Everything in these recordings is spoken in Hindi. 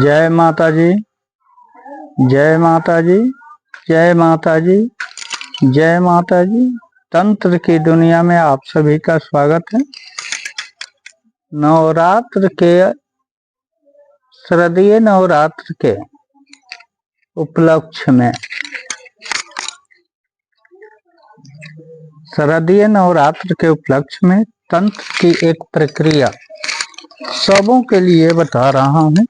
जय माता जी, जय माता जी, जय माता जी, जय माता जी। तंत्र की दुनिया में आप सभी का स्वागत है। नवरात्र के शारदीय नवरात्र के उपलक्ष्य में शारदीय नवरात्र के उपलक्ष्य में तंत्र की एक प्रक्रिया सबों के लिए बता रहा हूँ।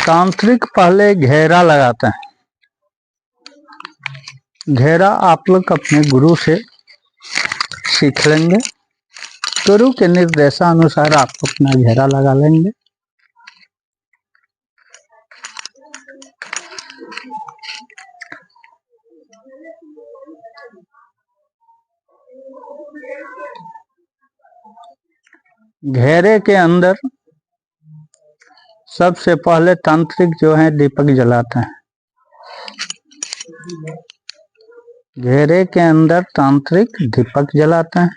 तांत्रिक पहले घेरा लगाते हैं। घेरा आप लोग अपने गुरु से सीख लेंगे। गुरु के निर्देशानुसार आप अपना घेरा लगा लेंगे। घेरे के अंदर सबसे पहले तांत्रिक जो है दीपक जलाते हैं। घेरे के अंदर तांत्रिक दीपक जलाते हैं।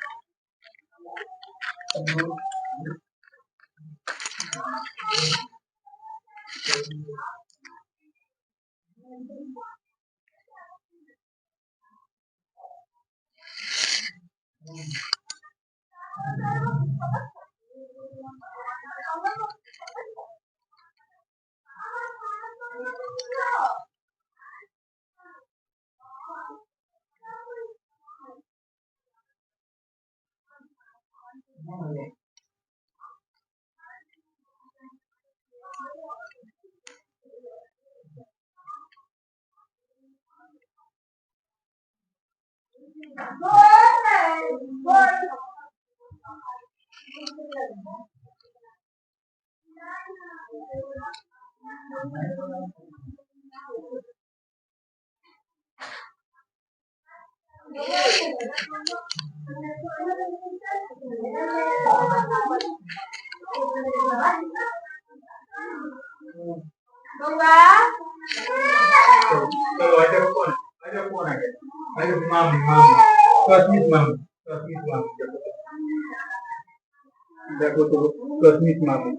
देखो तो कश्मीर मामा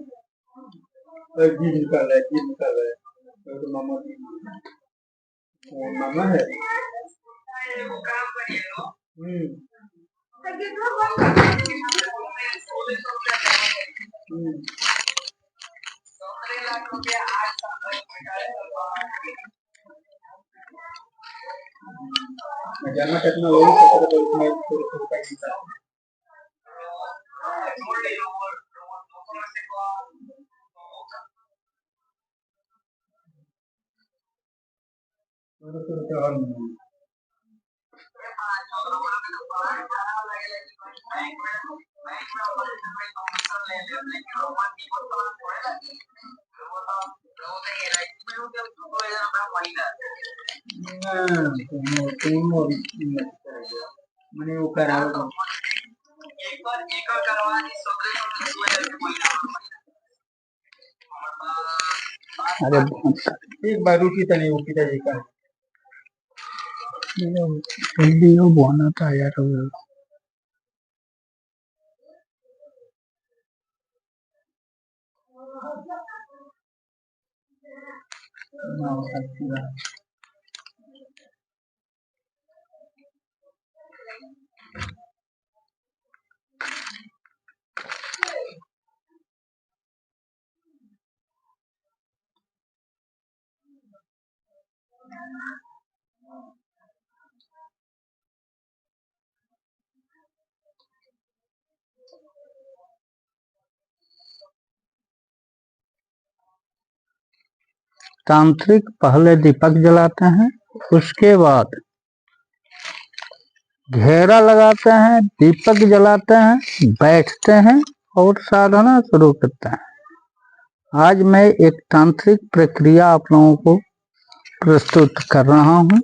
जी निकाल रहा है, जी निकाल रहा है। तो मामा जी मामा है। जमा कितना वही पता तो इसमें थोड़ा पैसा मैंने वो करा अरे एक बार रुकी था नहीं वो पिताजी का वीडियो बना था यार। तांत्रिक पहले दीपक जलाते हैं, उसके बाद घेरा लगाते हैं, दीपक जलाते हैं, बैठते हैं और साधना शुरू करते हैं। आज मैं एक तांत्रिक प्रक्रिया आप लोगों को प्रस्तुत कर रहा हूं।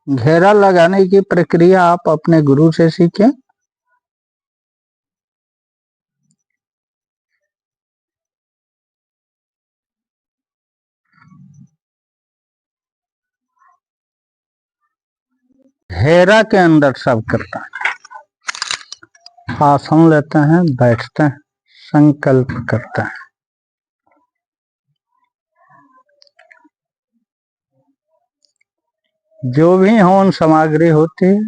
घेरा लगाने की प्रक्रिया आप अपने गुरु से सीखें। घेरा के अंदर सब करता है। आसन लेते हैं, बैठते हैं, संकल्प करते हैं। जो भी हवन सामग्री होती है,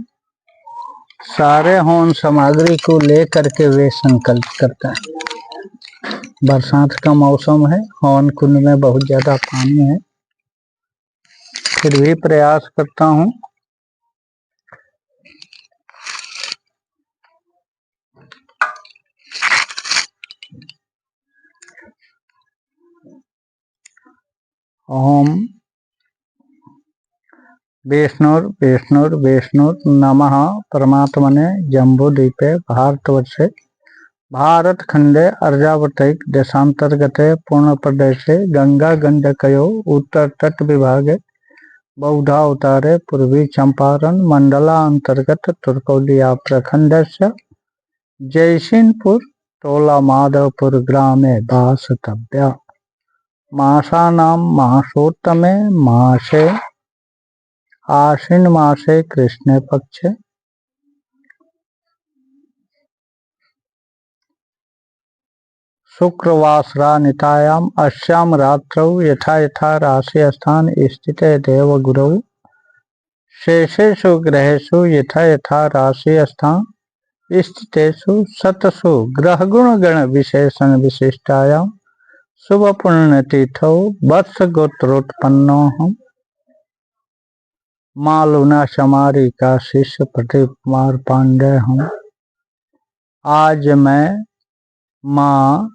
सारे हवन सामग्री को लेकर के वे संकल्प करते हैं। बरसात का मौसम है, हवन कुंड में बहुत ज्यादा पानी है, फिर भी प्रयास करता हूँ। ओम विष्णुर नमः परमात्मने जम्बूद्वीपे भारतवर्षे भारत खंडे अर्जावतैक देशांतर्गते पूर्ण प्रदेशे गंगा गंडकयो उत्तर तट विभागे बौद्धावतारे पूर्वी चंपारण मंडलांतर्गत तुर्कौलिया प्रखंडस्य जयसिंहपुर टोला माधवपुर ग्रामे वासतव्या। मासानां मासोत्तमे मासे आश्विन मासे कृष्णे पक्षे शुक्रवासरानितायाम् अस्यां रात्रौ यथा यथा राशिस्थान स्थिते देवगुरौ शेषेषु ग्रहेषु यथा यथा राशिस्थान स्थितेषु शतसु ग्रहगुणगण विशेषण विशिष्टायां शुभ पुण्यतिथौ वत्स गोत्रोत्पन्नोऽहम् माँ लूना शमारी का शिष्य प्रदीप कुमार पांडे हूँ। आज मैं माँ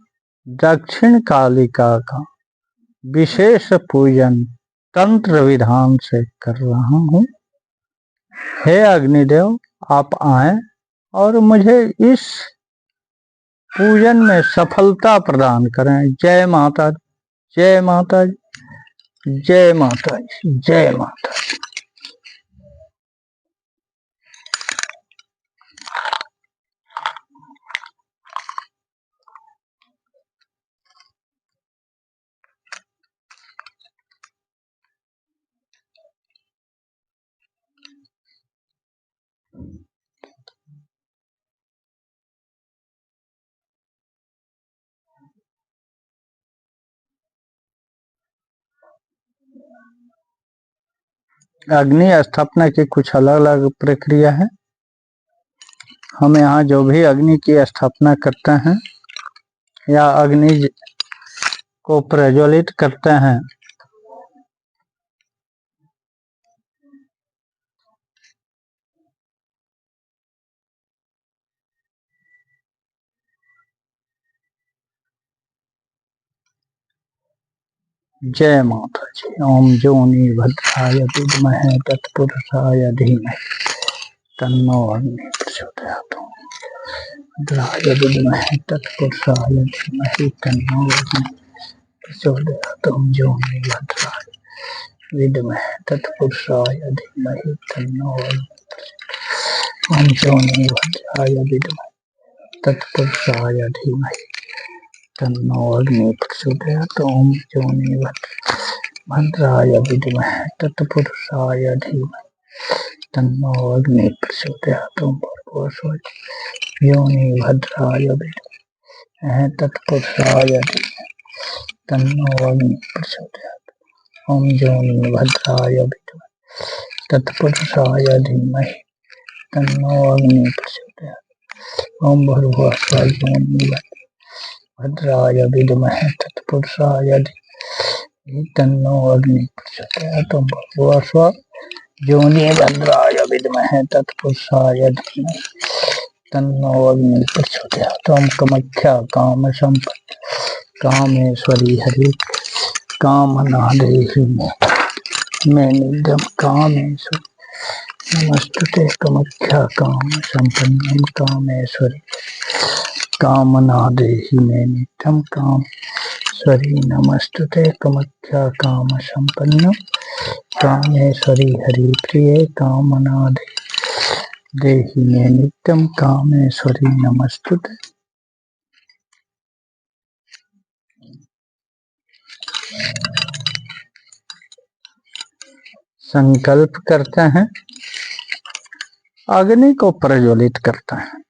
दक्षिण कालिका का विशेष पूजन तंत्र विधान से कर रहा हूँ। हे अग्निदेव, आप आए और मुझे इस पूजन में सफलता प्रदान करें। जय माता, जय माता, जय माता, जय माता। अग्नि स्थापना की कुछ अलग अलग प्रक्रिया है। हम यहाँ जो भी अग्नि की स्थापना करते हैं या अग्नि को प्रज्वलित करते हैं, जय माता जी। ओम जोनि भद्राय विद्महे तत्पुरुषाय धीमहि तन्नो अग्नि प्रचोदयात्। भद्राय विद्महे तत्पुरुषाय धीमहि तन्नो अग्नि प्रचोदयात्। ओम जोनि भद्राय विद्महे तत्पुरुषाय धीमहि तन्नो अग्नि। ओम जोनि भद्राय विद्महे तत्पुरुषाय धीमहि तन्नो अग्नि प्रचोदयात्। ओम जोनि भद्राय विद्महे तत्पुरुषाय धीमहि तन्नो अग्नि प्रचोदयात्। ओम योनि भद्राय विद्महे तत्पुरुषाय धीमहि तन्नो अग्नि प्रचोदयात्। ओम योनि भद्राय विद्महे तत्पुरुषाय धीमहि तन्नो अग्नि प्रचोदयात्। ओम भूर्भुवस्सुः योनि भद्राय विद्महे तत्पुरुषाय धीमहि तन्नो अग्नि प्रचोदयात्। ओम भूर्भुवस्सुः योनि भद्राय विद्महे तत्पुरुषाय धीमहि तन्नो अग्नि प्रचोदयात्। ओम कामाख्या काम संपन्न कामेश्वरी हरि कामना देहि मे नित्यं कामेश्वरी नमस्तुते। कामाख्या काम संपन्नं कामेश्वरी कामना देहि मे नित्यं कामेश्वरी नमस्तुते। कामाख्या काम संपन्नं कामेश्वरी हरिप्रिये कामनाधे देहि मे नित्यं कामेश्वरी नमस्तुते। संकल्प करते हैं, अग्नि को प्रज्वलित करता है।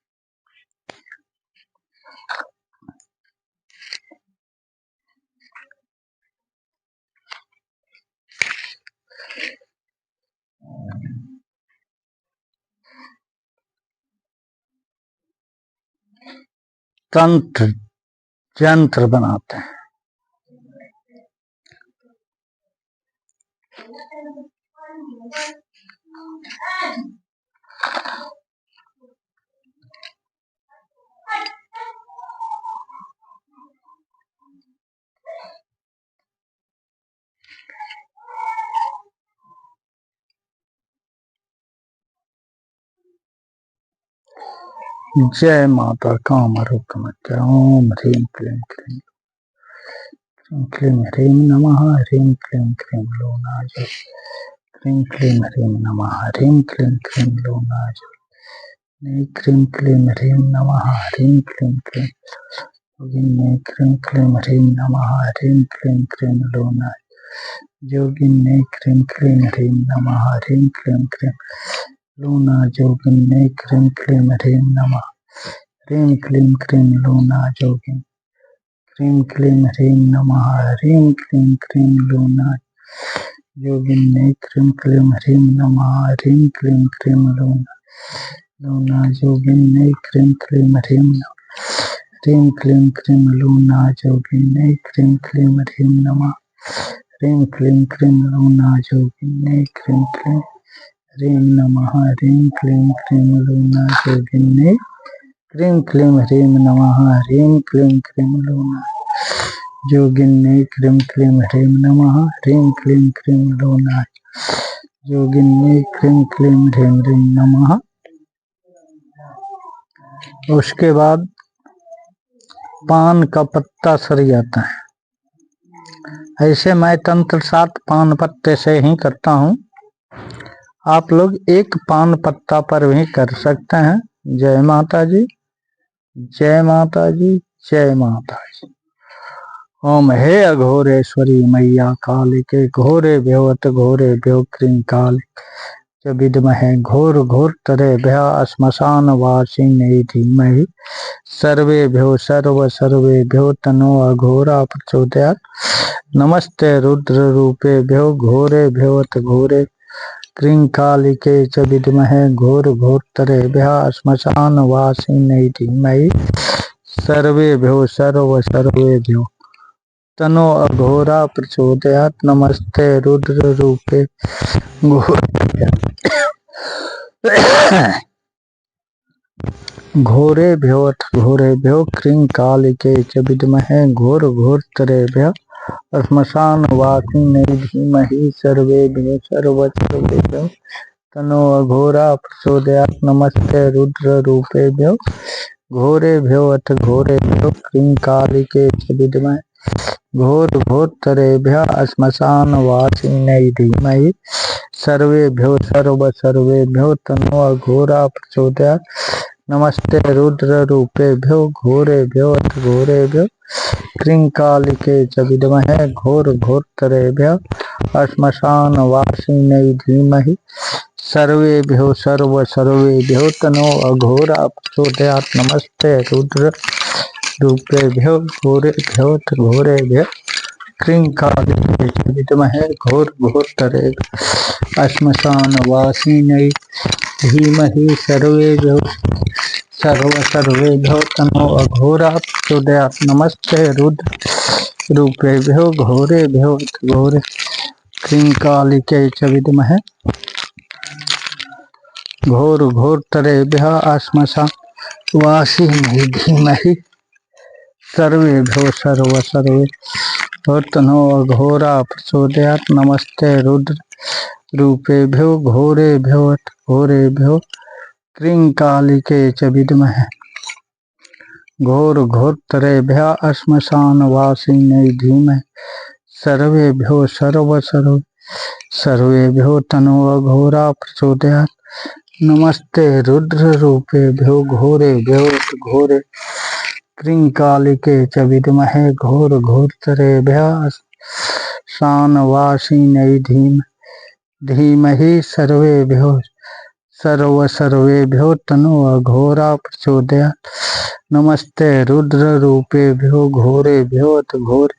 तंत्र यंत्र बनाते हैं। जय माता कामरूप मध्य ओम ह्रीं क्लीं क्लीं क्लीं ह्रीं नमः ह्रीं क्लीं क्लीं लोनाज क्लीं क्लीं ह्रीं नमः ह्रीं क्लीं क्लीं लोनाज क्लीं क्लीं ह्रीं नमः ह्रीं क्लीं क्लीं योगिन्ने क्लीं क्लीं ह्रीं नमः ह्रीं क्लीं क्लीं लोनाज योगिन्ने क्लीं क्लीं ह्रीं नमः ह्रीं क्लीं क्लीं लूना जोगिन्ने क्लीं क्लीं ह्रीं नमः ह्रीं क्लीं क्लीं लूना जोगिन् क्लीं क्लीं ह्रीं नमः ह्रीं क्लीं क्लीं लूना योगिन्ने क्लीं क्लीं ह्रीं नमः ह्रीं क्लीं क्लीं लूना जोगिन्ने क्लीं क्लीं ह्रीं ह्रीं क्लीं क्लीं लूना जोगिन्ने क्लीं क्लीं ह्रीं नमः ह्रीं क्लीं क्लीं लूना जोगिन्ने क्लीं क्लीं ह्रीं नमः ह्रीं क्लीं क्लीं लूना जोगिन्ने क्लीं क्लीं ह्रीं नमः ह्रीं क्लीं क्लीं लूना जोगिन्ने क्लीं क्लीं ह्रीं नमः ह्रीं क्लीं क्लीं लूना जोगिन्ने क्लीं क्लीं ह्रीं नमः। उसके बाद पान का पत्ता सरियाता है। ऐसे मैं तंत्र 7 पान पत्ते से ही करता हूँ। आप लोग एक पान पत्ता पर भी कर सकते हैं। जय माता जी, जय माता जी, जय माता जी। ओम हे अघोरेश्वरी मैया कालिके घोरे भ्योत घोरे भ्यो क्रीं कालिके विद्महे घोर घोर तरे भ्या श्मशान वासिने धीमहि सर्वे भ्यो तनो अघोरा प्रचोदयात् नमस्ते रुद्र रूपे भ्यो घोरे भ्योत घोरे क्रीं कालिके च विद्महे घोर घोर तरे भ्या श्मशान वासिने धीमहि सर्वे भ्यो तनो अघोरा प्रचोदयात् नमस्ते रुद्र रूपे घोरे भ्यो क्रीं कालिके च विद्महे घोर घोर तरे भ्या श्मशान वासिने धीमहि सर्वे भ्यो तनो अघोरा प्रचोदयात् नमस्ते रुद्र रूपेभ्यो घोरे भ्यो क्रीं कालिके च विद्महे घोर घोर तरेभ्य श्मशान वासिने धीमहि सर्वेभ्यो तनो अघोरा प्रचोदयात् नमस्ते रुद्र रूपेभ्यो घोरेभ्यो क्रीं कालिके च विद्महे घोर घोर तरेभ्य श्मशान वासिने धीमहि सर्वेभ्यो तनो अघोरा प्रचोदयात् नमस्ते रुद्र रूपेभ्यो घोरेभ्यो क्रीं कालिके च विद्महे घोर घोर तरेभ्य श्मशान वासिने धीमहि सर्वेभ्यो तनो अघोरा प्रचोदयात् नमस्ते रुद्र रूपेभ्यो घोरेभ्यो क्रीं कालिके च विद्महे घोर घोर तरेभ्य श्मशान वासिने धीमहि सर्वेभ्यो तनो अघोरा प्रचोदयात् नमस्ते रुद्र रूपेभ्यो घोरेभ्यो क्रीं कालिके च विद्महे घोर घोर तरेभ्य श्मशान वासिने धीमहि सर्वेभ्यो सर्वेभ्यो तनो अघोरा प्रचोदयात् नमस्ते रुद्ररूपेभ्यो घोरेभ्यो घोरे क्रींकालिके च विद्महे घोरघोरतरेभ्यः शानवासिनै धीमहि सर्वेभ्यो तनो अघोरा प्रचोदयात् नमस्ते रुद्ररूपेभ्यो घोरेभ्यो घोर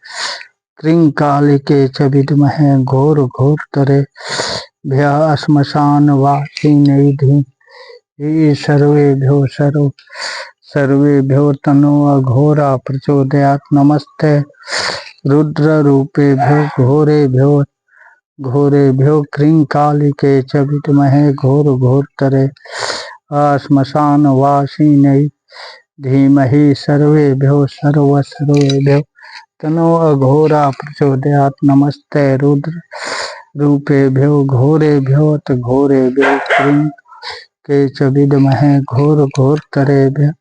क्रींकालिके च विद्महे घोरघोरतरेभ्यः श्मशानवासिनै धीमहि सर्वेभ्यो तनो अघोरा प्रचोदयात् नमस्ते रुद्ररूपेभ्यो घोरेभ्यो क्रींकालिके च विद्महे घोरघोरतरेभ्यः श्मशानवासिनै धीमहि सर्वेभ्यो तनो अघोरा प्रचोदयात् नमस्ते रुद्ररूपेभ्यो घोरेभ्यो क्रींकालिके च विद्महे घोरघोरतरेभ्यः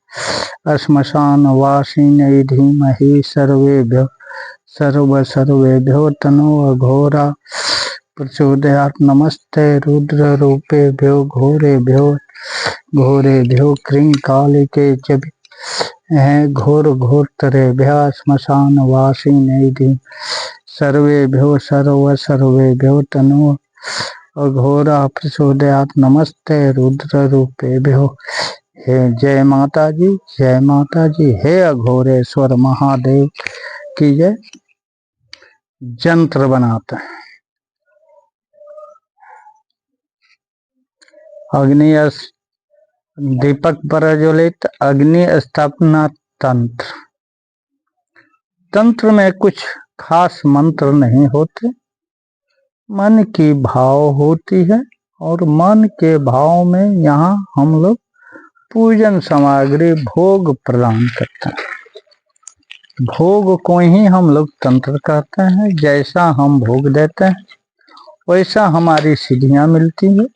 श्मशानवासिनै धीमहि सर्वेभ्यो तनो अघोरा प्रचोदयात् नमस्ते रुद्ररूपेभ्यो घोरेभ्यो क्रींकालिके च विद्महे घोरघोरतरेभ्यः श्मशानवासिनै धीमहि सर्वेभ्यो तनो अघोरा प्रचोदयात् नमस्ते रुद्ररूपेभ्यो। हे जय माता जी, जय माता जी। हे अघोरेश्वर महादेव की जय। जंत्र बनाते हैं। दीपक प्रज्वलित अग्नि स्थापना तंत्र। तंत्र में कुछ खास मंत्र नहीं होते, मन की भाव होती है और मन के भाव में यहाँ हम लोग पूजन सामग्री भोग प्रदान करते हैं। भोग को ही हम लोग तंत्र कहते हैं। जैसा हम भोग देते हैं वैसा हमारी सिद्धियां मिलती है।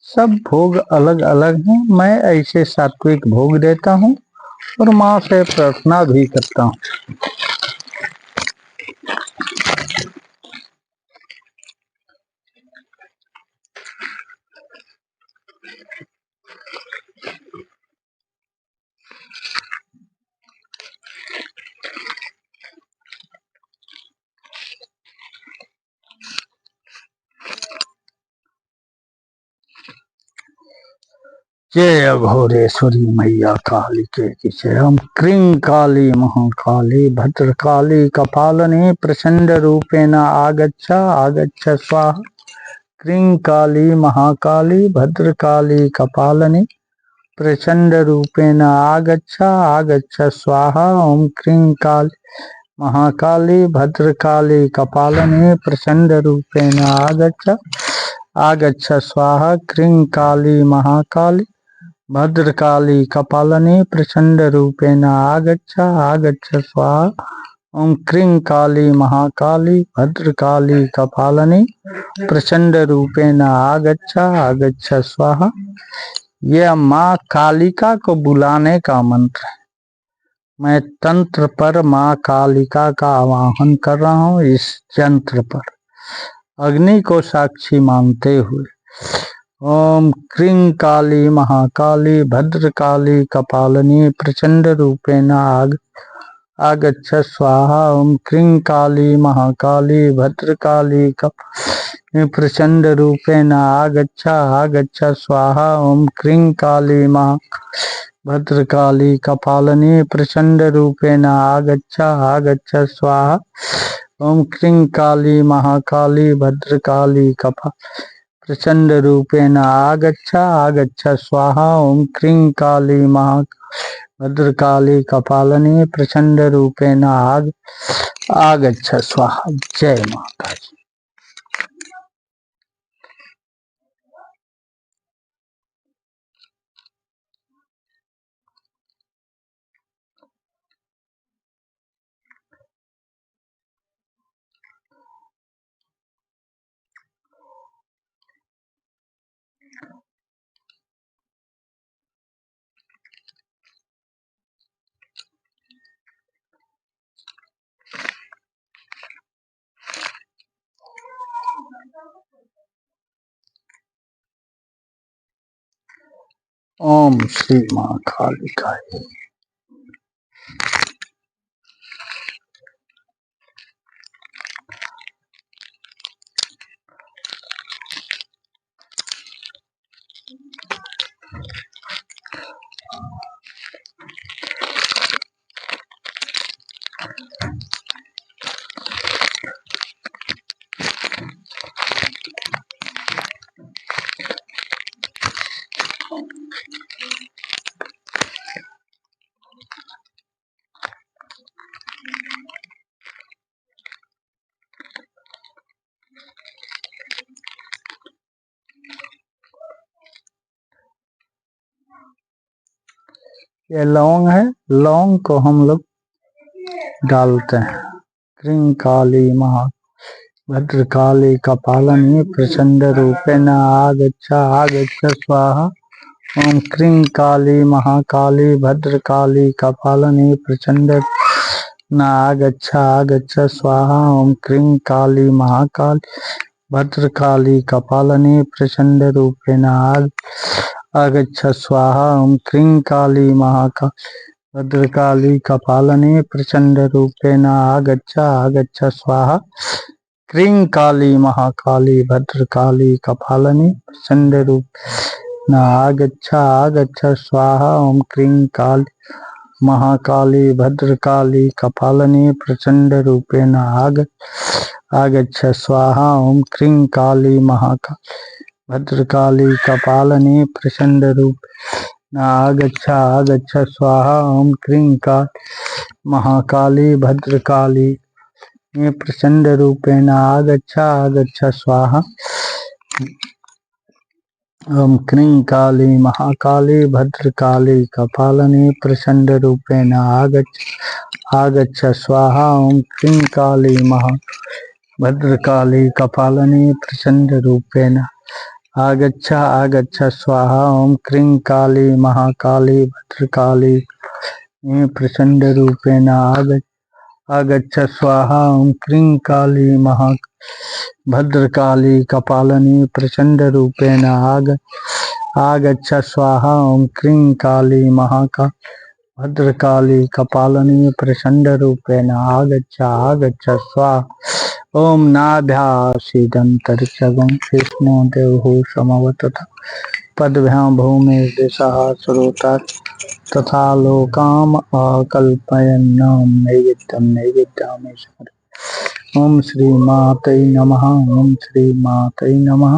सब भोग अलग अलग हैं। मैं ऐसे सात्विक भोग देता हूँ और माँ से प्रार्थना भी करता हूँ। जय अघोरेश्वरी मैया काली के जय। हम क्रीं काली महाकाली भद्रकाली कपालने प्रचंड रूपेण आगच्छ स्वाहा। क्रीं काली महाकाली भद्रकाली कपालने प्रचंड रूपेण आगच्छ स्वाहा। ओम क्रीं काली महाकाली भद्रकाली कपालने प्रचंड रूपेण आगच्छ स्वाहा। क्रीं काली महाकाली भद्रकाली कपालने प्रचंड रूपेण आगच्छ स्वाहा। ओम क्रीं काली महाकाली भद्रकाली कपालने प्रचंड रूपेण आगच्छ स्वाहा। यह माँ कालिका को बुलाने का मंत्र है। मैं तंत्र पर माँ कालिका का आवाहन कर रहा हूँ। इस यंत्र पर अग्नि को साक्षी मानते हुए ओम क्रीं काली महाकाली भद्रकाली कपालनी प्रचंड रूपेण आगच्छ स्वाहा। ओम क्रीं काली महाकाली भद्रकाली कपालनी प्रचंड रूपेण आगच्छ स्वाहा। ओम क्रीं काली भद्रकाली कपालनी प्रचंड रूपेण आगच्छ स्वाहा। ओम क्रीं काली महाकाली भद्रकाली कपालनी प्रचंड रूपेण आगच्छ स्वाहा। ओम क्रीं काली महाकाली भद्रकाली कपालनी प्रचंड रूपेण आगच्छ स्वाहा। जय माता जी। ओम श्री मां कालिकाय। ये लौंग है, लौंग को हम लोग डालते हैं। क्रीं काली महा भद्रकाली कपालिनी प्रचंड रूपेण आगच्छ स्वाहा। ओम क्रीं काली महाकाली भद्रकाली कपालिनी प्रचंड आगच्छ स्वाहा। ओम क्रीं काली महाकाली भद्रकाली कपालिनी प्रचंड रूपेण आगच्छ स्वाहा। ओम क्रीं काली महाकाली भद्रकाली कपालिनी प्रचंड रूपेण आगच्छ स्वाहा। क्रीं काली महाकाली भद्रकाली कपालिनी प्रचंड रूपेण आगच्छ स्वाहा। ओम क्रीं काली महाकाली भद्रकाली कपालिनी प्रचंड रूपेण आगच्छ स्वाहा। ओम क्रीं काली महाकाली भद्रकाली कपालिनी प्रचंड रूपेण आगच्छ स्वाहा। ओम क्रीं काली महाकाली भद्रकाली प्रचंड रूपेण आगच्छ स्वाहा। ओम क्रीं काली महाकाली भद्रकाली कपालिनी प्रचंड रूपेण आगच्छ स्वाहा। ओम क्रीं काली भद्रकाली कपालिनी प्रचंड रूपेण आगच्छ स्वाहा। ओम क्रीं काली महाकाली भद्रकाली प्रचंड रूपेण आगच्छ स्वाहा। ओम क्रीं काली भद्रकाली कपालिनी प्रचंड रूपेण आगच्छ स्वाहा। ओम क्रीं काली महाकाली भद्रकाली कपालिनी प्रचंड रूपेण आगच्छ स्वाहा। ओम नाभ्यासीदन्तरिक्षगं विष्णु देवः समवतत पदभ्यां भूमिर्दिशः स्रोता तथा लोकाम अकल्पयन्नाम नैवेद्यामि स्मरे। ओम श्री मातै नमः। ओम श्री मातै नमः।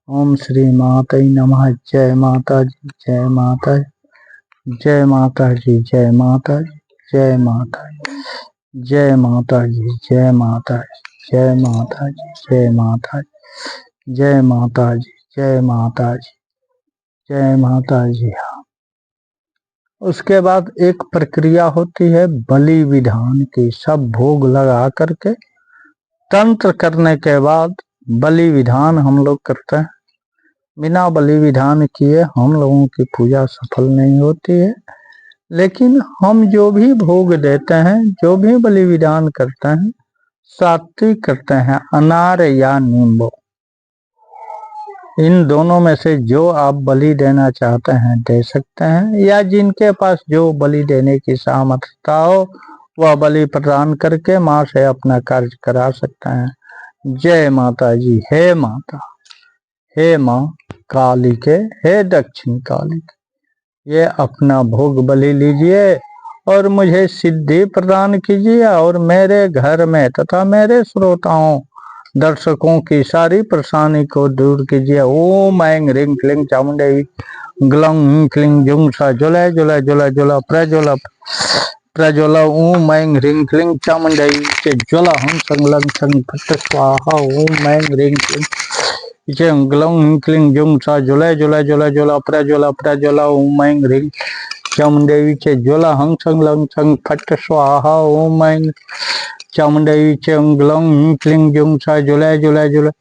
ओम श्री मातै नमः। जय माता जी, जय माता, जय माता जी, जय माता, जय माता, जय माता जी, जय माता, जय माता जी, जय माता, जय माता जी, जय माता जी, जय माता जी। उसके बाद एक प्रक्रिया होती है बलि विधान की। सब भोग लगा करके तंत्र करने के बाद बलि विधान हम लोग करते हैं। बिना बलि विधान किए हम लोगों की पूजा सफल नहीं होती है। लेकिन हम जो भी भोग देते हैं, जो भी बलि विधान करते हैं, सात्विक करते हैं, अनार या नींबू, इन दोनों में से जो आप बलि देना चाहते हैं दे सकते हैं, या जिनके पास जो बलि देने की सामर्थ्यता हो वह बलि प्रदान करके माँ से अपना कार्य करा सकते हैं। जय माता जी। हे माता, हे माँ काली के, हे दक्षिण काली के, ये अपना भोग बलि लीजिए और मुझे सिद्धि प्रदान कीजिए और मेरे घर में तथा मेरे श्रोताओं दर्शकों की सारी परेशानी को दूर कीजिए। ओम ऐं ह्रीं क्लीं चामुंडे ग्लौं क्लीं जुं सा ज्वलय ज्वलय ज्वलय ज्वलय प्रज्वल प्रज्वल। ओम ऐं ह्रीं क्लीं चामुंडे ज्वल हं सं लं सं फट स्वाहा। ओम ऐं ह्रीं क्लीं ग्लौं क्लीं जुं सा ज्वलय ज्वलय ज्वलय ज्वलय प्रज्वल प्रज्वल। ओम ऐं ह्रीं चामुंडेवी चे ज्वल हं सं लं सं फट स्वाहा। ओम ऐं चामुंडेवी चे ग्लौं क्लीं जुं सा ज्वलय ज्वलय ज्वलय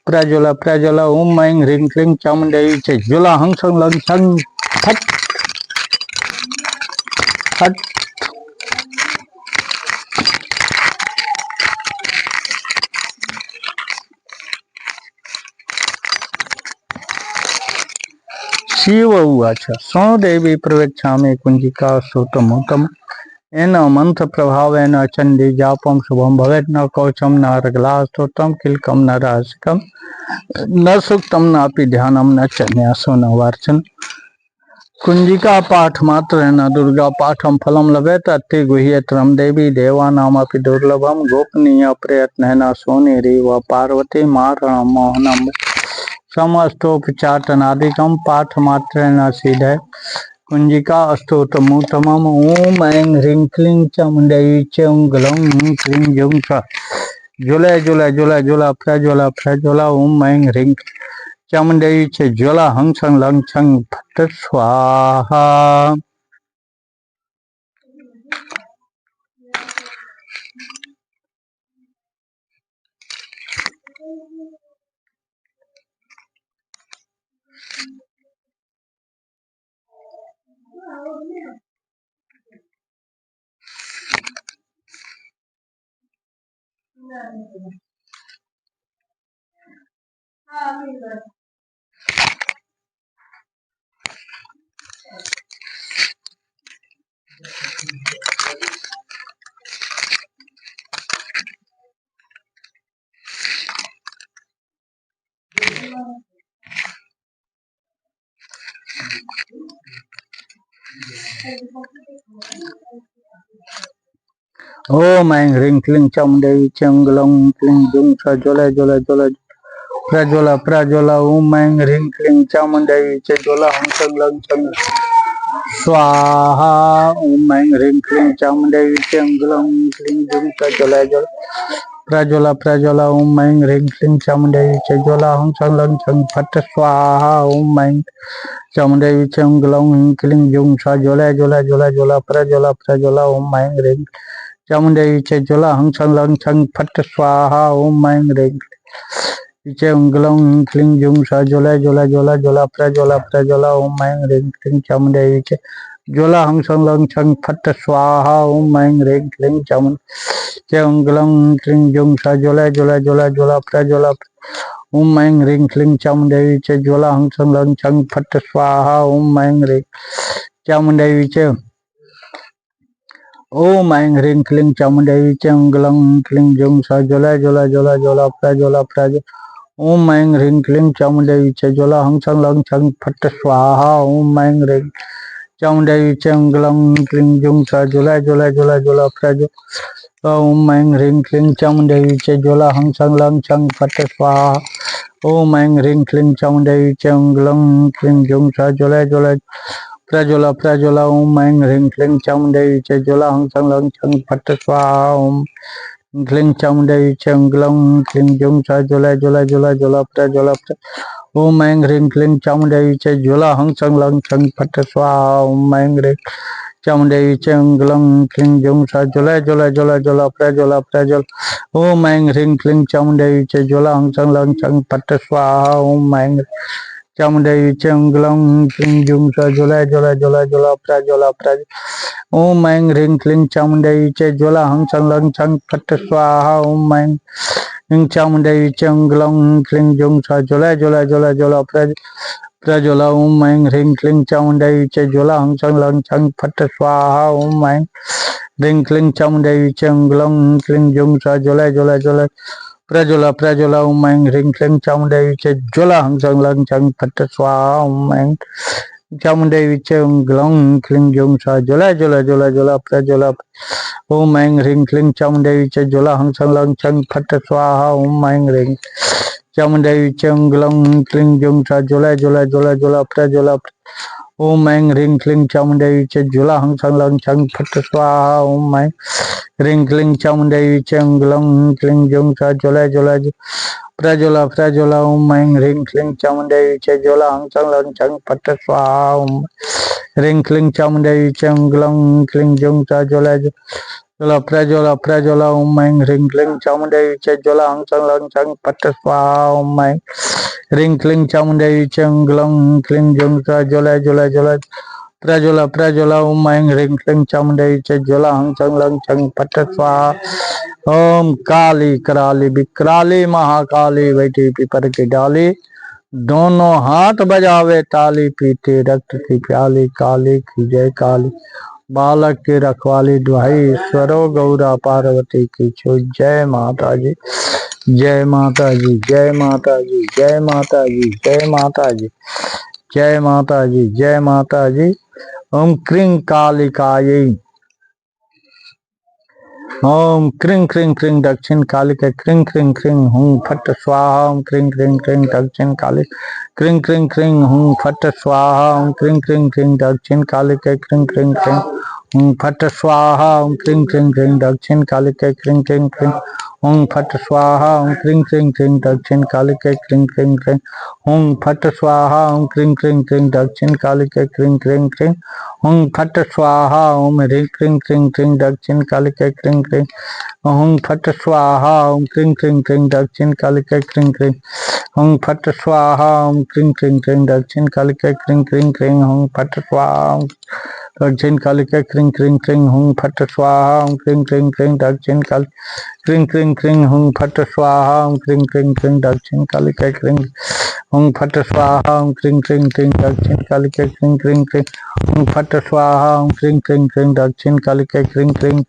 प्रज्वल प्रज्वल। ओम ऐं ह्रीं क्लीं चामुंडेवी चे ज्वल हं सं लं सं फट फट। शिव उवाच सो देवी प्रवेक्षामि कुंजिका स्तोत्रमुत्तम येन मंत्र प्रभावेन चंडी जापम शुभम भवेत् न कवचम न रगला स्तोत्रम किलकम न रहस्यकम न सूक्तम नापि ध्यानम न च न्यासो न वार्चन कुंजिका पाठ मात्र न दुर्गा पाठम फलम लभेत अति गुह्यतरम देवी देवानामपि दुर्लभम गोपनीय प्रयत्न सोनेरेव पार्वती मारणम मोहनम समस्तोपचाटनादिकम पाठ मात्र न सिद्धे कुंजिका स्तोत्रमुत्तमम् ओम ऐं ह्रीं क्लीं चामुण्डै चं क्लीं जुं च ज्वला ज्वला ज्वला ज्वला प्रज्वला प्रज्वला ओम ऐं ह्रीं चामुण्डै च ज्वला हं छं लं छं फट् स्वाहा। ओम ऐं ह्रीं क्लीं चामुण्डै चं क्लीं जुं च ज्वला ज्वला ज्वला प्रज्वला प्रज्वला ओम ऐं ह्रीं क्लीं चामुण्डै च ज्वला हं छं लं छं स्वाहा। ओम ऐं ह्रीं क्लीं चामुण्डै चं क्लीं जुं च ज्वला ज्वला प्रज्वला प्रज्वला ओम ऐं ह्रीं क्लीं चामुण्डै च ज्वला हं छं लं छं फट् स्वाहा। ओम ऐं चामुण्डै चं क्लीं जुं च ज्वला ज्वला ज्वला ज्वला प्रज्वला प्रज्वला ओम ऐं ह्रीं चामुण्डै च ज्वला हं छं लं छं फट् स्वाहा। ओम ऐं ह्रीं चं क्लीं जुं च ज्वला ज्वला ज्वला ज्वला प्रज्वला प्रज्वला ओम ऐं ह्रीं क्लीं चामुण्डै च ज्वला हं छं लं छं फट् स्वाहा। ओम ऐं ह्रीं क्लीं चामुण्डै चं क्लीं जुं च ज्वला ज्वला ज्वला ज्वला प्रज्वला ओम ऐं ह्रीं क्लीं चामुण्डै च ज्वला हं छं लं छं फट् स्वाहा। ओम ऐं ह्रीं चामुण्डै च ओम ऐं ह्रीं क्लीं चामुण्डै चं क्लीं जुं च ज्वला ज्वला ज्वला ज्वला प्रज्वला प्रज्वला ओम ऐं ह्रीं क्लीं चामुण्डै च ज्वला हं छं लं छं फट् स्वाहा। ओम ऐं ह्रीं चामुण्डै चं क्लीं जुं च ज्वला ज्वला ज्वला ज्वला प्रज्वला ओम ऐं ह्रीं क्लीं चामुण्डै च ज्वला हं छं लं छं फट् स्वाहा। ओम ऐं ह्रीं क्लीं चामुण्डै चं क्लीं जुं च ज्वला ज्वला प्रज्वला प्रज्वला ओम ऐं ह्रीं क्लीं चामुण्डै च ज्वला हं छं लं छं फट् स्वाहा। ओम क्लीं चामुण्डै चं क्लीं जुं च ज्वला ज्वला ज्वला ज्वला प्रज्वला ओम ऐं ह्रीं क्लीं चामुण्डै च ज्वला हं छं लं छं फट् स्वाहा। ओम ऐं ह्रीं चामुण्डै चं क्लीं जुं च ज्वला ज्वला ज्वला ज्वला प्रज्वला प्रज्वला ओम ऐं ह्रीं क्लीं चामुण्डै च ज्वला हं छं लं छं फट् स्वाहा। ओम ऐं चामुण्डै चं क्लीं जुं च ज्वला ज्वला ज्वला ज्वला प्रज्वला प्रज्वला ओम ऐं ह्रीं क्लीं चामुण्डै च ज्वला हं छं लं छं फट् स्वाहा। ओम ऐं चामुण्डै चं क्लीं जुं च ज्वला ज्वला ज्वला ज्वला प्रज्वला ओम ऐं ह्रीं क्लीं चामुण्डै च ज्वला हं छं लं छं फट् स्वाहा। ओम ऐं ह्रीं क्लीं चामुण्डै चं क्लीं जुं च ज्वला ज्वला ज्वला प्रज्वला प्रज्वला ओम ऐं ह्रीं क्लीं चामुण्डै च ज्वला हं छं लं छं फट् स्वाहा। ओम ऐं चामुण्डै चं क्लीं जुं च ज्वला ज्वला ज्वला ज्वला प्रज्वला ओम ऐं ह्रीं क्लीं चामुण्डै च ज्वला हं छं लं छं फट् स्वाहा। ओम ऐं ह्रीं चामुण्डै चं क्लीं जुं च ज्वला ज्वला ज्वला ज्वला प्रज्वला ओम ऐं ह्रीं क्लीं चामुण्डै च ज्वला हं छं लं छं फट् स्वाहा। ओम ऐं ह्रीं क्लीं चामुण्डै चं क्लीं जुं च ज्वला ज्वला प्रज्वला प्रज्वला ओम ऐं ह्रीं क्लीं चामुण्डै च ज्वला हं छं लं छं फट् स्वाहा। ओम ह्रीं क्लीं चामुण्डै चं क्लीं जुं च ज्वला ज्वला प्रज्वला प्रज्वला ओम ऐं ह्रीं क्लीं चामुण्डै च ज्वला हं छं लं छं फट् स्वाहा। ओम ऐं ह्रीं क्लीं चामुण्डै चं क्लीं जुं च ज्वला ज्वला ज्वला प्रज्वला प्रज्वला ओम ऐं ह्रीं क्लीं चामुण्डै च ज्वला हं छं लं छं फट् स्वाहा। ओम काली कराली विकराली महाकाली बैठी पीपर की डाली दोनों हाथ बजावे ताली, पीते रक्त की प्याली, काली की जय काली, बालक के रखवाली, दुहाई ईश्वरो गौरा पार्वती की छो। जय माता जी, जय माता जी, जय माता जी, जय माता जी, जय माता जी, जय माता जी, जय माता जी। ओम क्रीं कालिकायै, ओम क्रीं क्रीं क्रीं दक्षिण कालिका, क्रीं क्रीं क्रीं हूं फट स्वाहा, ओम क्रीं क्रीं क्रीं दक्षिण काली, क्रीं क्रीं क्रीं हूं फट स्वाहा, ओम क्रीं क्रीं क्रीं दक्षिण कालिका, क्रीं क्रीं क्रीं हूं फट स्वाहा, ओम क्रीं क्रीं क्रीं दक्षिण कालिका, क्रीं क्रीं क्रीं हूं फट स्वाहा, ओम क्रीं क्रीं क्रीं दक्षिण कालिका, क्रीं क्रीं क्रीं हूं फट स्वाहा, ओम क्रीं क्रीं क्रीं दक्षिण कालिका, क्रीं क्रीं क्रीं हूं फट स्वाहा, ओम ह्रीं क्रीं क्रीं क्रीं दक्षिण कालिका, क्रीं क्रीं हूं फट स्वाहा, ओम क्रीं क्रीं क्रीं दक्षिण कालिका, क्रीं क्रीं हूं फट स्वाहा, ओम क्रीं क्रीं क्रीं दक्षिण कालिका, क्रीं क्रीं क्रीं हूं फट स्वाहा, दक्षिण कालिका, क्रीं क्रीं क्रीं हूं फट स्वाहा, ओम क्रीं क्रीं क्रीं दक्षिण काल, क्रीं क्रीं क्रीं हूं फट स्वाहा, ओम क्रीं क्रीं क्रीं दक्षिण कालिका, क्रीं हूं फट स्वाहा, ओम क्रीं क्रीं क्रीं दक्षिण कालिका, क्रीं क्रीं क्रीं हूं फट स्वाहा, ओम क्रीं क्रीं क्रीं दक्षिण कालिका, क्रीं क्रीं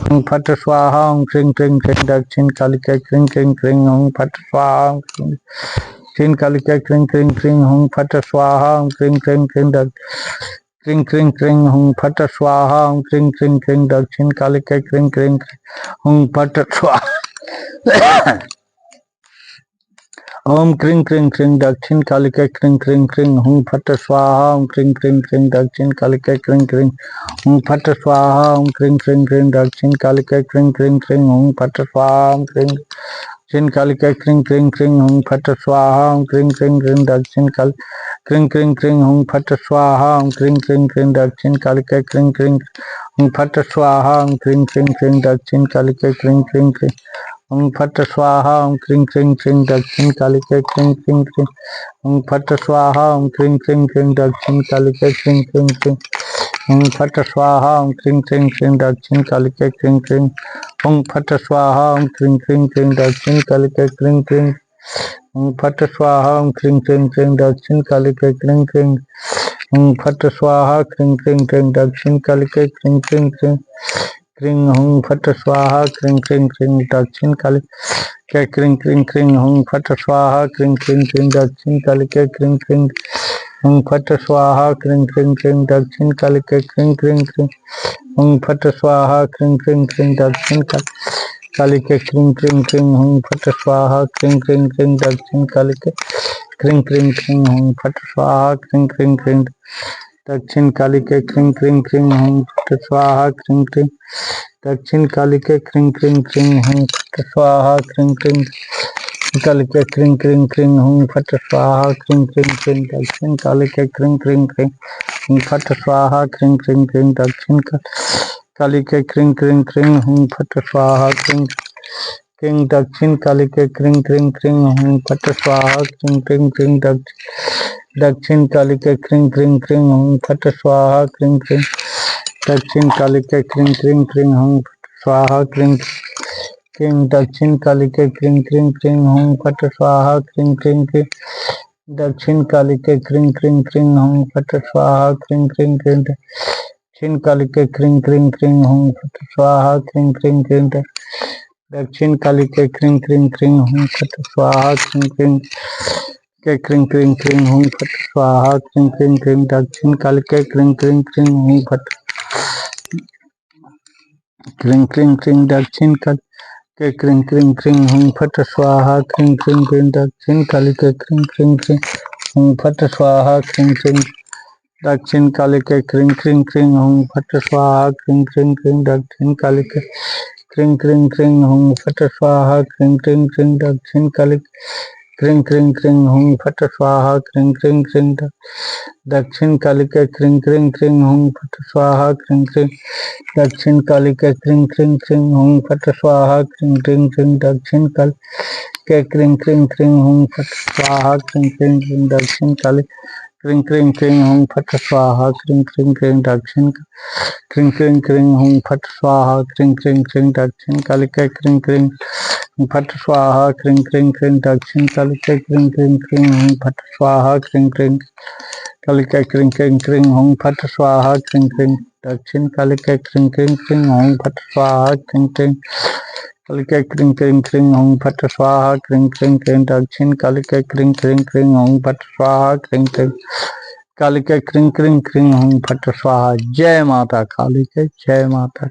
हूं फट स्वाहा, ओम क्रीं क्रीं क्रीं दक्षिण कालिका, क्रीं क्रीं क्रीं हूं फट स्वाहा, दक्षिण कालिका, क्रीं क्रीं क्रीं हूं फट स्वाहा, ओम क्रीं क्रीं क्रीं क्रीं क्रीं क्रीं हूं फट स्वाहा, ओम क्रीं क्रीं क्रीं दक्षिण कालिका, क्रीं क्रीं हूं फट स्वाहा, ओम क्रीं क्रीं क्रीं दक्षिण कालिका, क्रीं क्रीं क्रीं हूं फट स्वाहा, ओम क्रीं क्रीं क्रीं दक्षिण कालिका, क्रीं क्रीं हूं फट स्वाहा, ओम क्रीं क्रीं क्रीं दक्षिण कालिका, क्रीं क्रीं क्रीं हूं फट स्वाहा, ओम क्रीं दक्षिण कालिका, क्रीं क्रीं क्रीं हूं फट स्वाहा, ओम क्रीं क्रीं क्रीं दक्षिण काल, क्रीं क्रीं क्रीं हूं फट स्वाहा, ओम क्रीं क्रीं क्रीं दक्षिण कालिका, क्रीं क्रीं हूं फट स्वाहा, ओम क्रीं क्रीं क्रीं दक्षिण कालिका, क्रीं क्रीं क्रीं हूं फट स्वाहा, ओम क्रीं क्रीं क्रीं दक्षिण कालिका, क्रीं क्रीं क्रीं हूं फट स्वाहा, ओम क्रीं क्रीं क्रीं दक्षिण कालिका, क्रीं क्रीं क्रीं हूं फट स्वाहा, ओम क्रीं क्रीं क्रीं दक्षिण कालिका, क्रीं क्रीं हूं फट स्वाहा, ओम क्रीं क्रीं क्रीं दक्षिण कालिका, क्रीं क्रीं हूं फट स्वाहा, ओम क्रीं क्रीं क्रीं दक्षिण कालिका, क्रीं क्रीं हूं फट स्वाहा, क्रीं क्रीं क्रीं दक्षिण कालिका, क्रीं क्रीं क्रीं क्रीं हूं फट स्वाहा, क्रीं क्रीं क्रीं दक्षिण कालिका, क्रीं क्रीं क्रीं हूं फट स्वाहा, क्रीं क्रीं क्रीं दक्षिण कालिका, क्रीं क्रीं हूं फट स्वाहा, क्रीं क्रीं क्रीं दक्षिण कालिका, क्रीं क्रीं क्रीं हूं फट स्वाहा, क्रीं क्रीं क्रीं दक्षिण कालिका, क्रीं क्रीं क्रीं हूं फट स्वाहा, क्रीं क्रीं क्रीं दक्षिण कालिका, क्रीं क्रीं क्रीं हूं फट स्वाहा, क्रीं क्रीं क्रीं दक्षिण कालिका, क्रीं क्रीं क्रीं हूं फट स्वाहा, क्रीं क्रीं दक्षिण कालिका, क्रीं क्रीं क्रीं हूं फट स्वाहा, क्रीं क्रीं कालिका, क्रीं क्रीं क्रीं हूं फट स्वाहा, क्रीं क्रीं क्रीं दक्षिण कालिका, क्रीं क्रीं क्रीं हूं फट स्वाहा, क्रीं क्रीं क्रीं दक्षिण कालिका, क्रीं क्रीं क्रीं हूं फट स्वाहा, क्रीं क्रीं दक्षिण कालिका, क्रीं क्रीं क्रीं हूं फट स्वाहा, क्रीं क्रीं क्रीं दक्षिण कालिका, क्रीं क्रीं क्रीं हूं फट स्वाहा, क्रीं क्रीं दक्षिण कालिका, क्रीं क्रीं क्रीं हूं फट स्वाहा, क्रीं क्रीं दक्षिण कालिका, क्रीं क्रीं क्रीं हूं फट स्वाहा, क्रीं क्रीं क्रीं दक्षिण कालिका, क्रीं क्रीं क्रीं हूं फट स्वाहा, क्रीं क्रीं क्रीं दक्षिण कालिका, क्रीं क्रीं क्रीं हूं फट स्वाहा, क्रीं क्रीं क्रीं दक्षिण कालिका, क्रीं क्रीं क्रीं हूं फट स्वाहा, क्रीं क्रीं क्रीं क्रीं क्रीं हूं फट स्वाहा, क्रीं क्रीं क्रीं दक्षिण कालिका, क्रीं क्रीं क्रीं हूं फट क्रीं क्रीं क्रीं दक्षिण कालिका, क्रीं क्रीं क्रीं हूं फट स्वाहा, क्रीं क्रीं क्रीं दक्षिण कालिका, क्रीं क्रीं क्रीं हूं फट स्वाहा, क्रीं क्रीं दक्षिण कालिका, क्रीं क्रीं क्रीं हूं फट स्वाहा, क्रीं क्रीं क्रीं दक्षिण कालिका, क्रीं क्रीं क्रीं हूं फट स्वाहा, क्रीं क्रीं क्रीं दक्षिण कालिका, क्रीं क्रीं क्रीं हूं फट स्वाहा, क्रीं क्रीं क्रीं दक्षिण कालिका, क्रीं क्रीं क्रीं हूं फट स्वाहा, क्रीं क्रीं दक्षिण कालिका, क्रीं क्रीं क्रीं हूं फट स्वाहा, क्रीं क्रीं क्रीं दक्षिण कालिका, क्रीं क्रीं क्रीं हूं फट स्वाहा, क्रीं क्रीं क्रीं दक्षिण कालिका, क्रीं क्रीं क्रीं हूं फट स्वाहा, क्रीं क्रीं क्रीं दक्षिण, क्रीं क्रीं क्रीं हूं फट स्वाहा, क्रीं क्रीं क्रीं दक्षिण कालिका, क्रीं क्रीं फट स्वाहा क्रिंग क्रिंग क्रिंग दक्षिण कालिके क्रिंग क्रिंग क्रिंग हुं फट स्वाहा क्रिंग क्रिंग कालिके क्रिंग क्रिंग क्रिंग हुं फट स्वाहा क्रिंग क्रिंग दक्षिण कालिके क्रिंग क्रिंग क्रिंग हुं फट स्वाहा क्रिंग क्रिंग कालिके क्रिंग क्रिंग क्रिंग हुं फट स्वाहा क्रिंग क्रिंग क्रिंग दक्षिण कालिके क्रिंग क्रिंग क्रिंग हुं फट स्वाहा क्रिंग क्रिंग कालिके क्रिंग क्रिंग क्रिंग हुं फट स्वाहा। जय माता काली के, जय माता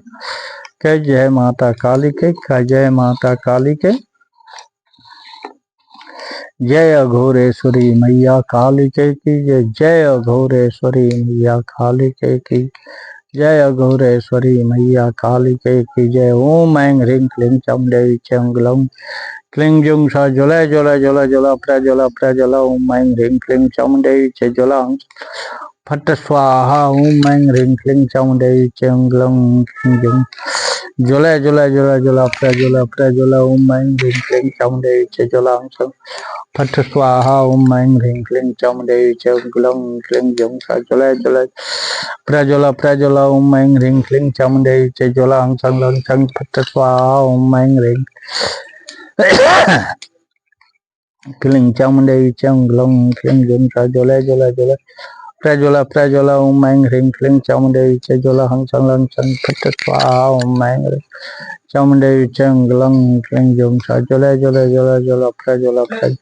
के, जय माता काली के, जय माता काली के, जय अघोरेश्वरी मैया काली के की जय, जय अघोरेश्वरी मैया काली के की जय, अघोरेश्वरी मैया काली के की जय। ओम ऐं ह्रीं क्लीं चामुण्डै चंगलं क्लीं जुं सा ज्वलय ज्वलय ज्वलय ज्वलय प्रज्वल प्रज्वल। ओम ऐं ह्रीं क्लीं चामुण्डै ज्वलं फट स्वाहा। ओम ऐं ह्रीं क्लीं चामुण्डै चंगलं क्लीं जुं ज्वलय ज्वलय ज्वलय ज्वलय प्रज्वल प्रज्वल। ओम ऐं ह्रीं क्लीं चामुण्डै ज्वलं फट स्वाहा। ओम ऐं ह्रीं क्लीं चामुण्डै चंगलं क्लीं जुं सा ज्वलय ज्वलय प्रज्वल प्रज्वल। ओम ऐं ह्रीं क्लीं चामुण्डै ज्वलं संलं सं फट स्वाहा। ओम ऐं ह्रीं क्लीं चामुण्डै चंगलं क्लीं जुं सा ज्वलय ज्वलय ज्वलय प्रज्वल प्रज्वल। ओम ऐं ह्रीं क्लीं चामुण्डै ज्वलं संलं सं फट स्वाहा। ओम ऐं ह्रीं चामुण्डै चंगलं क्लीं जुं सा ज्वलय ज्वलय ज्वलय ज्वलय प्रज्वल प्रज्वल।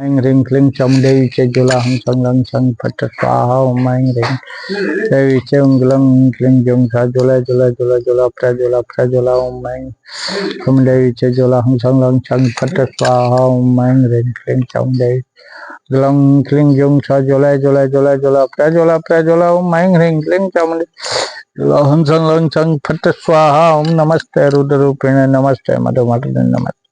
ऐं ह्रीं क्लीं चामुण्डै ज्वलं संलं सं फट स्वाहा। ओम ऐं ह्रीं देवी चंगलं क्लीं जुं सा ज्वलय ज्वलय ज्वलय ज्वलय प्रज्वल प्रज्वल। ओम ऐं चामुण्डै ज्वलं संलं सं फट स्वाहा। ओम ऐं ह्रीं क्लीं चामुण्डै ग्लं क्लीं जुं सा ज्वलय ज्वलय ज्वलय ज्वलय प्रज्वल प्रज्वल। ओम ऐं ह्रीं क्लीं चामुण्डै ज्वलं संलं सं फट स्वाहा। ओम नमस्ते रुद्ररूपिणे नमस्ते मधुमर्दिने नमस्ते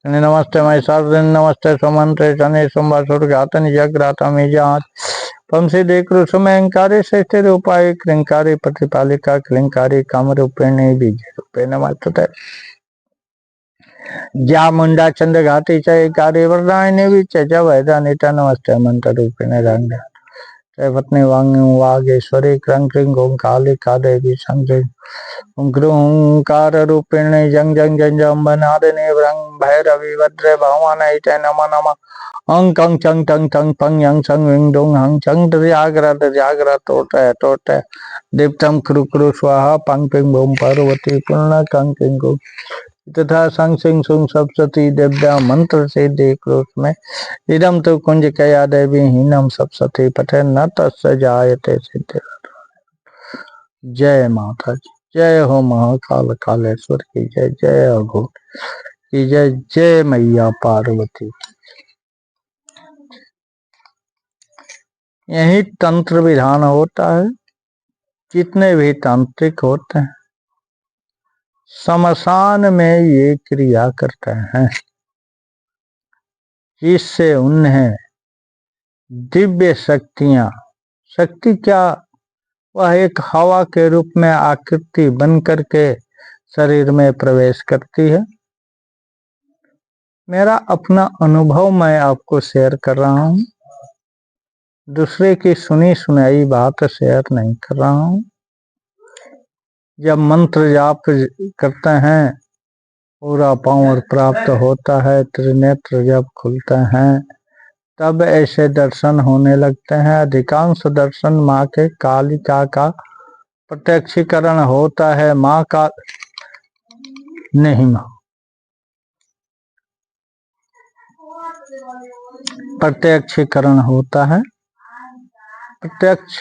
नमस्ते महिषासुरने नमस्ते सुमंत्रे शनि संवत्सरघातनि जगरातमि जात पंसी देक्रुसुमेंकारी श्रेष्ठ रूपाय क्लिंकारी प्रतिपालिका क्लिंकारी कामरूपिणे बीज रूपे नमस्ते। जा मुंडा चंद्र घाटी चय कारी वरदायिनी विच वैदानिता नमस्ते मंत्र रूपिणे रंग पत्नी वागेश्वरी क्रं क्रिं ओं कालिका देवी संजय ओंकार रूपिणे जंग जंग जंग जम्बनादिनी व्रं भैरवी भद्रे भवानै ते नमः नमः। अंग कंग चंग टंग टंग पंग yang संग विंग डोंग हंग चंग जागरा टोटे दीप्तम क्रू क्रू स्वाहा पंग पिंग बोम पार्वती पूर्ण कंग किंग तथा संग सिंह सुंग सप्तती देव्या मंत्र से देख लो में इदम तो कुंज कया देवी हीनम सप्तती पठे न तस्य जायते सिद्धि। जय माता जी, जय हो महाकाल कालेश्वर की जय, जय अघोर की जय, जय मैया पार्वती। यही तंत्र विधान होता है। जितने भी तांत्रिक होते हैं शमशान में ये क्रिया करते हैं, जिससे उन्हें दिव्य शक्तियां, शक्ति क्या, वह एक हवा के रूप में आकृति बन करके शरीर में प्रवेश करती है। मेरा अपना अनुभव मैं आपको शेयर कर रहा हूँ, दूसरे की सुनी सुनाई बात शेयर नहीं कर रहा हूँ। जब मंत्र जाप करते हैं पूरा पावर प्राप्त होता है, त्रिनेत्र जब खुलते हैं तब ऐसे दर्शन होने लगते हैं। अधिकांश दर्शन माँ के कालिका का प्रत्यक्षीकरण होता है। माँ का नहीं, माँ प्रत्यक्षीकरण होता है, प्रत्यक्ष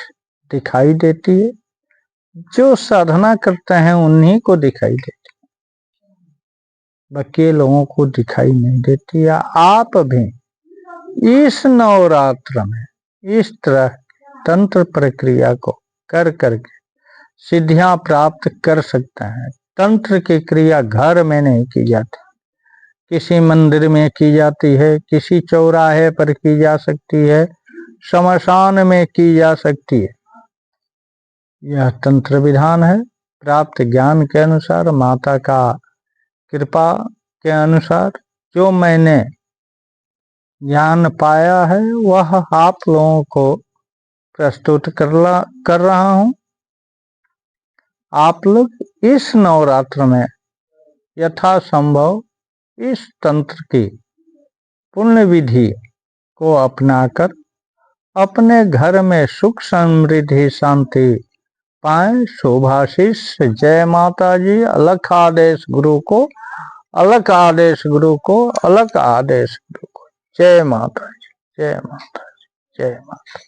दिखाई देती है। जो साधना करते हैं उन्हीं को दिखाई देती, बाकी लोगों को दिखाई नहीं देती। या आप भी इस नवरात्र में इस तरह तंत्र प्रक्रिया को कर करके सिद्धियां प्राप्त कर सकते हैं। तंत्र की क्रिया घर में नहीं की जाती, किसी मंदिर में की जाती है, किसी चौराहे पर की जा सकती है, शमशान में की जा सकती है। यह तंत्र विधान है। प्राप्त ज्ञान के अनुसार, माता का कृपा के अनुसार जो मैंने ज्ञान पाया है वह आप लोगों को प्रस्तुत कर रहा हूं। आप लोग इस नवरात्र में यथासंभव इस तंत्र की पुण्य विधि को अपनाकर अपने घर में सुख समृद्धि शांति पाएं। शुभाशीष। जय माता जी। अलख आदेश गुरु को, अलख आदेश गुरु को, अलख आदेश गुरु को। जय माता जी, जय माता जी, जय माता।